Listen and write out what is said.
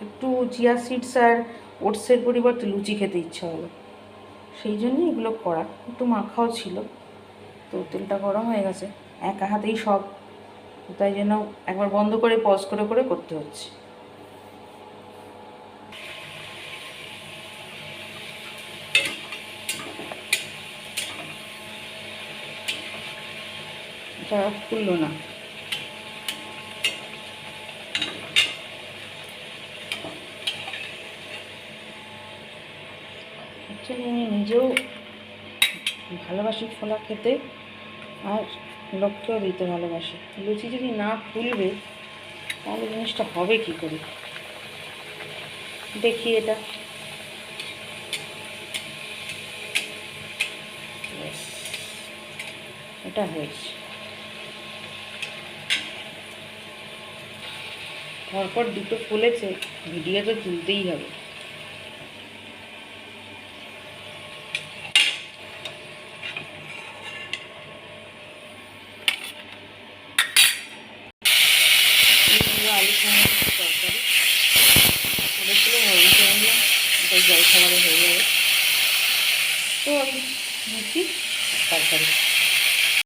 একটু chia seeds আর ওটসের পরিবর্তে লুচি খেতে ইচ্ছা হলো, সেই জন্যই এগুলো করা। একটু মাখাও ছিল, তো তেলটা গরম হয়ে গেছে, একা হাতেই সব, তাই জন্য একবার বন্ধ করে পজ করে করে করতে হচ্ছে। এটা খুললো না। অ্যাকচুয়ালি আমি নিজেও ভালোবাসি ছোলা খেতে, আর লোককেও দিতে ভালোবাসি। লুচি যদি না ফুলবে তাহলে জিনিসটা হবে কি করে? দেখি এটা, এটা হয়েছে। পরপর দুটো ফুলেছে, ভিডিও তো তুলতেই হবে। আলু তরকারি বলেছিল, ভেবেছি আনলাম, এটা জল খাবারে হয়ে যাবে। তো আমি লুচি তরকারি।